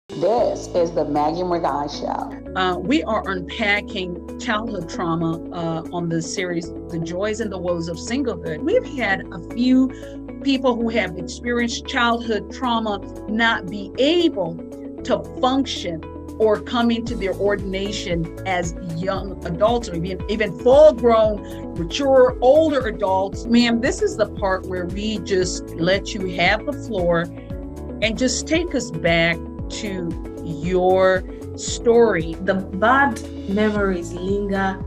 This is the Maggie Morgan Show. We are unpacking childhood trauma on the series, The Joys and the Woes of Singlehood. We've had a few people who have experienced childhood trauma not be able to function or come into their ordination as young adults or even full-grown, mature, older adults. Ma'am, this is the part where we just let you have the floor and just take us back to your story. The bad memories linger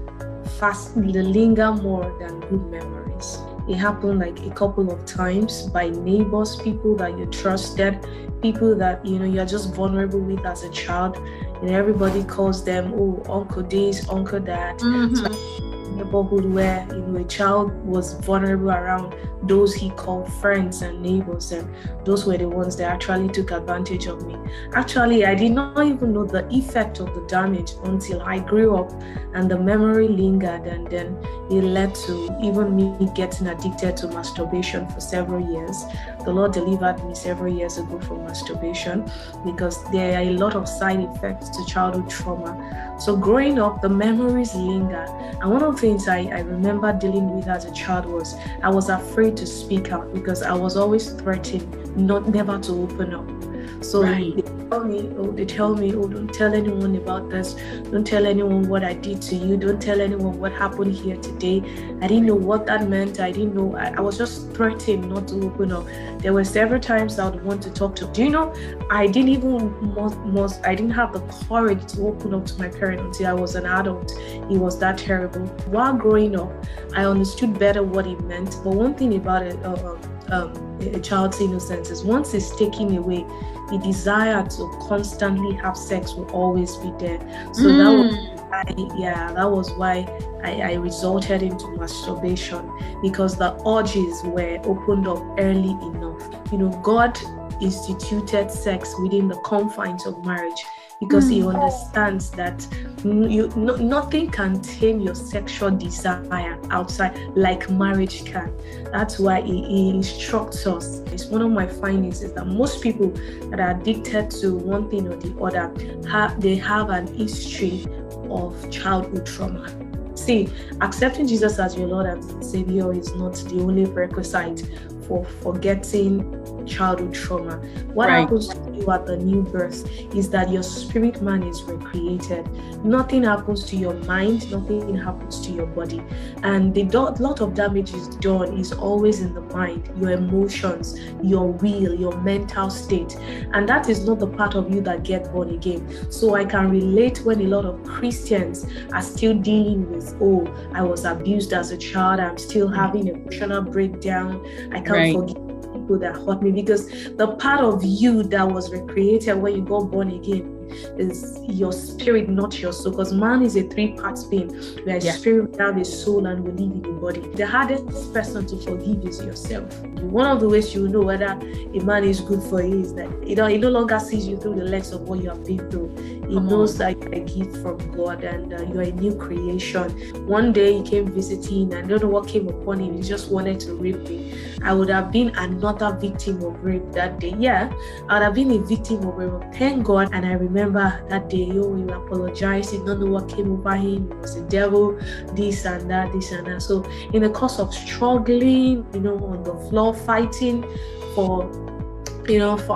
more than good memories. It happened like a couple of times by neighbors, people that you trusted, people that you're just vulnerable with as a child, and everybody calls them, oh, Uncle this, Uncle that. So, neighborhood where a child was vulnerable around those he called friends and neighbors, and those were the ones that actually took advantage of me. Actually, I did not even know the effect of the damage until I grew up and the memory lingered, and then it led to even me getting addicted to masturbation for several years. The Lord delivered me several years ago from masturbation because there are a lot of side effects to childhood trauma. So growing up, the memories linger. And one of the things I remember dealing with as a child was I was afraid to speak out because I was always threatened never to open up. So right. They tell me, oh, don't tell anyone about this. Don't tell anyone what I did to you. Don't tell anyone what happened here today. I didn't know what that meant. I didn't know. I was just threatened not to open up. There were several times I would want to talk to. Do you know, I didn't have the courage to open up to my parents until I was an adult. It was that terrible. While growing up, I understood better what it meant. But one thing about it, a child's innocence is once it's taken away, the desire to constantly have sex will always be there. So that was why I resorted into masturbation, because the urges were opened up early enough. God instituted sex within the confines of marriage because he understands that nothing can tame your sexual desire outside like marriage can. That's why he instructs us. It's one of my findings is that most people that are addicted to one thing or the other, they have an history of childhood trauma. See, accepting Jesus as your Lord and Savior is not the only requisite for forgetting childhood trauma. What happens to you at the new birth is that your spirit man is recreated. Nothing happens to your mind, nothing happens to your body. And the lot of damage is done is always in the mind, your emotions, your will, your mental state. And that is not the part of you that get born again. So I can relate when a lot of Christians are still dealing with, oh, I was abused as a child, I'm still having emotional breakdown, I can't forgive people that hurt me, because the part of you that was recreated when you got born again is your spirit, not your soul, because man is a three-part being where spirit will have a soul and will live in the body. The hardest person to forgive is yourself. One of the ways you know whether a man is good for you is that he no longer sees you through the lens of what you have been through. He knows that you're a gift from God and you're a new creation. One day he came visiting, and I don't know what came upon him. He just wanted to rape me. I would have been another victim of rape that day. I would have been a victim of rape. Thank God. And I remember that day, he apologized. He didn't know what came over him. It was the devil, this and that. So in the course of struggling, on the floor, fighting for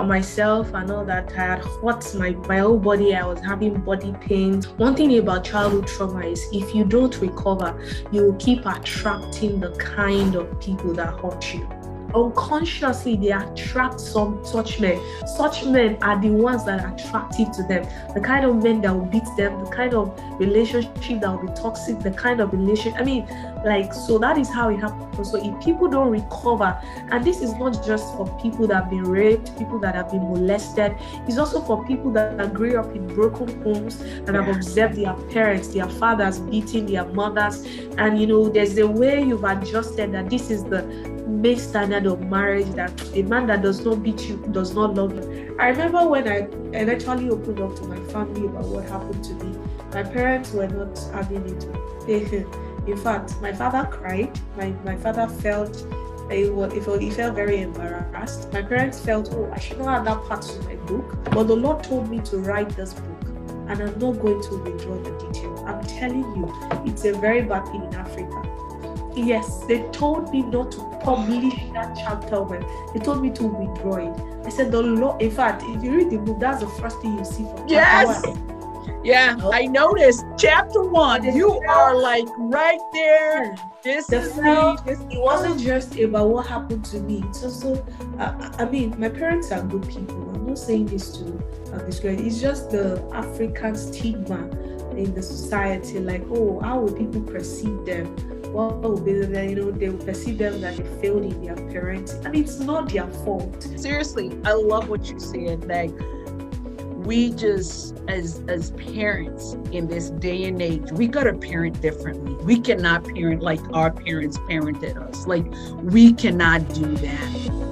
myself and all that, I had hurt my whole body. I was having body pains. One thing about childhood trauma is if you don't recover, you will keep attracting the kind of people that hurt you. Unconsciously, they attract such men. Such men are the ones that are attractive to them. The kind of men that will beat them, the kind of relationship that will be toxic, the kind of relationship. So that is how it happens. So if people don't recover, and this is not just for people that have been raped, people that have been molested, it's also for people that grew up in broken homes and have observed their parents, their fathers beating their mothers. And there's a way you've adjusted that this is the main standard of marriage, that a man that does not beat you does not love you. I remember when I eventually opened up to my family about what happened to me, my parents were not having it. In fact, my father cried. My father felt He felt very embarrassed. My parents felt, oh, I should not have that part in my book. But the Lord told me to write this book, and I'm not going to withdraw the details. I'm telling you, it's a very bad thing in Africa. Yes, they told me not to publish that chapter. They told me to withdraw it. I said, the Lord, in fact, if you read the book, that's the first thing you see from yes. chapter 1. Yeah, I noticed chapter 1. You are like right there. This is me. It wasn't just about what happened to me. It's also, I mean, my parents are good people. I'm not saying this to discredit. It's just the African stigma in the society. Like, oh, how will people perceive them? What will be they will perceive them that they failed in their parenting. I mean, it's not their fault. Seriously, I love what you said. Like, we just, as parents in this day and age, we gotta parent differently. We cannot parent like our parents parented us. Like, we cannot do that.